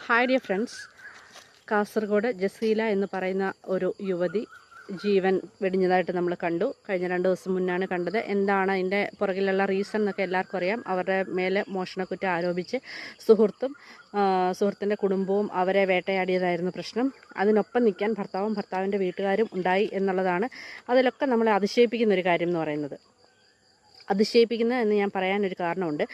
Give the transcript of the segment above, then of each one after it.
Hi dear friends, Kasaragod Jaseela എന്ന് പറയുന്ന ഒരു യുവതി ജീവൻ വെടിഞ്ഞതായിട്ട് നമ്മൾ കണ്ടു. കഴിഞ്ഞ 2 ദിവസം മുന്നാണ് കണ്ടത്. എന്താണ് അതിൻ്റെ പുറകിലുള്ള റീസൺ എന്നൊക്കെ എല്ലാവർക്കും അറിയാം. അവരുടെ മേലെ മോഷണക്കുറ്റം ആരോപിച്ച് സുഹൃത്തിൻ്റെ കുടുംബവും അവരെ വേട്ടയാടിയതായിരുന്നു പ്രശ്നം. അതിനൊപ്പം നിൽക്കാൻ ഭർത്താവും ഭർത്താവിൻ്റെ വീട്ടുകാരും ഉണ്ടായി എന്നുള്ളതാണ് അതിലൊക്കെ നമ്മളെ അതിശയിപ്പിക്കുന്ന ഒരു കാര്യം എന്ന് പറയുന്നത്. അതിശയിപ്പിക്കുന്നത് എന്ന് ഞാൻ പറയാനൊരു കാരണമുണ്ട്.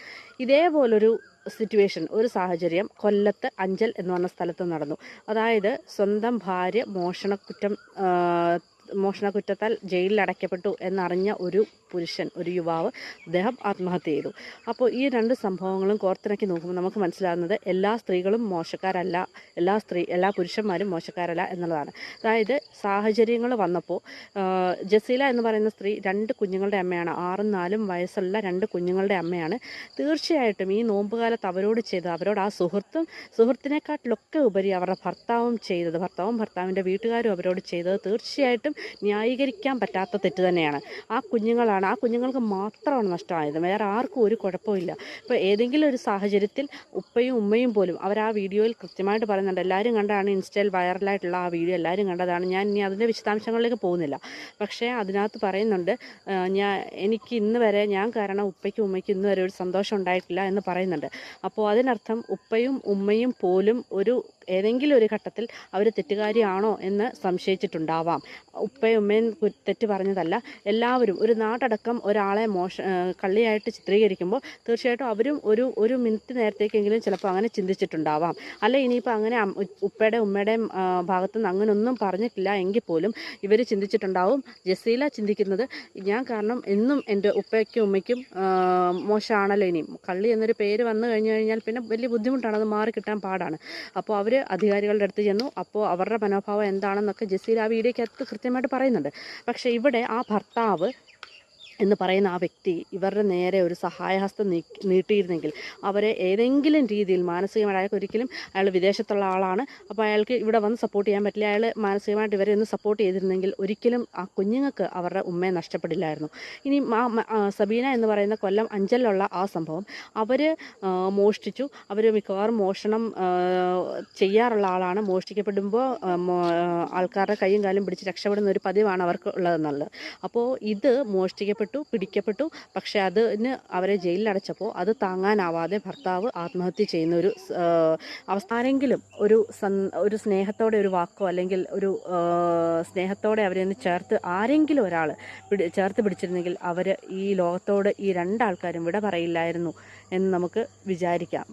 ഇതേപോലൊരു സിറ്റുവേഷൻ, ഒരു സാഹചര്യം കൊല്ലത്ത് അഞ്ചൽ എന്ന് പറഞ്ഞ സ്ഥലത്ത് നടന്നു. അതായത് സ്വന്തം ഭാര്യ മോഷണക്കുറ്റത്താൽ ജയിലിൽ അടയ്ക്കപ്പെട്ടു എന്നറിഞ്ഞ ഒരു പുരുഷൻ, ഒരു യുവാവ്, അദ്ദേഹം ആത്മഹത്യ ചെയ്തു. അപ്പോൾ ഈ 2 സംഭവങ്ങളും കോർത്തിണക്കി നോക്കുമ്പോൾ നമുക്ക് മനസ്സിലാകുന്നത് എല്ലാ സ്ത്രീകളും മോശക്കാരല്ല, എല്ലാ പുരുഷന്മാരും മോശക്കാരല്ല എന്നുള്ളതാണ്. അതായത് സാഹചര്യങ്ങൾ വന്നപ്പോൾ ജസീല എന്ന് പറയുന്ന സ്ത്രീ 2 കുഞ്ഞുങ്ങളുടെ അമ്മയാണ്. 6ഉം 4ഉം വയസ്സുള്ള 2 കുഞ്ഞുങ്ങളുടെ അമ്മയാണ്. തീർച്ചയായിട്ടും ഈ നോമ്പുകാലത്ത് അവരോട് ആ സുഹൃത്തിനെക്കാട്ടിലൊക്കെ ഉപരി അവരുടെ ഭർത്താവും ഭർത്താവിൻ്റെ വീട്ടുകാരും അവരോട് ചെയ്തത് തീർച്ചയായിട്ടും ന്യായീകരിക്കാൻ പറ്റാത്ത തെറ്റ് തന്നെയാണ്. ആ കുഞ്ഞുങ്ങൾക്ക് മാത്രമാണ് നഷ്ടമായത്, വേറെ ആർക്കും ഒരു കുഴപ്പമില്ല. ഇപ്പോൾ ഏതെങ്കിലും ഒരു സാഹചര്യത്തിൽ ഉപ്പയും ഉമ്മയും പോലും അവർ ആ വീഡിയോയിൽ കൃത്യമായിട്ട് പറയുന്നുണ്ട്. എല്ലാവരും കണ്ടാണ്, ഇൻസ്റ്റയിൽ വൈറലായിട്ടുള്ള ആ വീഡിയോ എല്ലാവരും കണ്ടതാണ്. ഞാൻ ഇനി അതിൻ്റെ വിശദാംശങ്ങളിലേക്ക് പോകുന്നില്ല. പക്ഷേ അതിനകത്ത് പറയുന്നുണ്ട്, എനിക്ക് ഇന്ന് വരെ ഞാൻ കാരണം ഉപ്പയ്ക്കും ഉമ്മയ്ക്കും ഇന്ന് വരെ ഒരു സന്തോഷം ഉണ്ടായിട്ടില്ല എന്ന് പറയുന്നുണ്ട്. അപ്പോൾ അതിനർത്ഥം ഉപ്പയും ഉമ്മയും പോലും ഏതെങ്കിലും ഒരു ഘട്ടത്തിൽ അവർ തെറ്റുകാരിയാണോ എന്ന് സംശയിച്ചിട്ടുണ്ടാവാം. ഉപ്പയും ഉമ്മയും തെറ്റ് പറഞ്ഞതല്ല, എല്ലാവരും ഒരു നാടടക്കം ഒരാളെ കള്ളിയായിട്ട് ചിത്രീകരിക്കുമ്പോൾ തീർച്ചയായിട്ടും അവരും ഒരു മിനിറ്റ് നേരത്തേക്കെങ്കിലും ചിലപ്പോൾ അങ്ങനെ ചിന്തിച്ചിട്ടുണ്ടാവാം. അല്ല ഇനിയിപ്പോൾ അങ്ങനെ ഉപ്പയുടെയും ഉമ്മയുടെയും ഭാഗത്തുനിന്ന് അങ്ങനെയൊന്നും പറഞ്ഞിട്ടില്ല എങ്കിൽ പോലും ഇവർ ചിന്തിച്ചിട്ടുണ്ടാവും. ജസീല ചിന്തിക്കുന്നത്, ഞാൻ കാരണം എന്നും എൻ്റെ ഉപ്പയ്ക്കും ഉമ്മയ്ക്കും മോശമാണല്ലോ. ഇനിയും കള്ളി എന്നൊരു പേര് വന്നു കഴിഞ്ഞാൽ പിന്നെ വലിയ ബുദ്ധിമുട്ടാണ്, അത് മാറിക്കിട്ടാൻ പാടാണ്. അപ്പോൾ അവർ അധികാരികളുടെ അടുത്ത് ചെന്നു. അപ്പോൾ അവരുടെ മനോഭാവം എന്താണെന്നൊക്കെ ജസീല ആ വീഡിയോയ്ക്കകത്ത് കൃത്യമായിട്ട് പറയുന്നുണ്ട്. പക്ഷേ ഇവിടെ ആ ഭർത്താവ് എന്ന് പറയുന്ന ആ വ്യക്തി ഇവരുടെ നേരെ ഒരു സഹായഹസ്തം നീട്ടിയിരുന്നെങ്കിൽ, അവരെ ഏതെങ്കിലും രീതിയിൽ മാനസികമായിട്ട്, ഒരിക്കലും അയാൾ വിദേശത്തുള്ള ആളാണ്, അപ്പോൾ അയാൾക്ക് ഇവിടെ വന്ന് സപ്പോർട്ട് ചെയ്യാൻ പറ്റില്ല, അയാൾ മാനസികമായിട്ട് ഇവരെ ഒന്ന് സപ്പോർട്ട് ചെയ്തിരുന്നെങ്കിൽ ഒരിക്കലും ആ കുഞ്ഞുങ്ങൾക്ക് അവരുടെ ഉമ്മയെ നഷ്ടപ്പെടില്ലായിരുന്നു. ഇനി സബീന എന്ന് പറയുന്ന കൊല്ലം അഞ്ചലിലുള്ള ആ സംഭവം, അവർ മോഷ്ടിച്ചു. അവർ മിക്കവാറും മോഷണം ചെയ്യാറുള്ള ആളാണ്. മോഷ്ടിക്കപ്പെടുമ്പോൾ ആൾക്കാരുടെ കൈയും കാലും പിടിച്ച് രക്ഷപ്പെടുന്ന ഒരു പതിവാണ് അവർക്ക് ഉള്ളതെന്നുള്ളത്. അപ്പോൾ ഇത് പിടിക്കപ്പെട്ടു. പക്ഷേ അതിന് അവരെ ജയിലിലടച്ചപ്പോൾ അത് താങ്ങാനാവാതെ ഭർത്താവ് ആത്മഹത്യ ചെയ്യുന്ന ഒരു അവസ്ഥാനെങ്കിലും ഒരു സ്നേഹത്തോടെ ഒരു വാക്കോ അല്ലെങ്കിൽ ഒരു സ്നേഹത്തോടെ അവരെ ഒന്ന് ആരെങ്കിലും ഒരാൾ ചേർത്ത് പിടിച്ചിരുന്നെങ്കിൽ അവർ ഈ ലോകത്തോട് ഈ 2 ആൾക്കാരും വിട പറയില്ലായിരുന്നു എന്ന് നമുക്ക് വിചാരിക്കാം.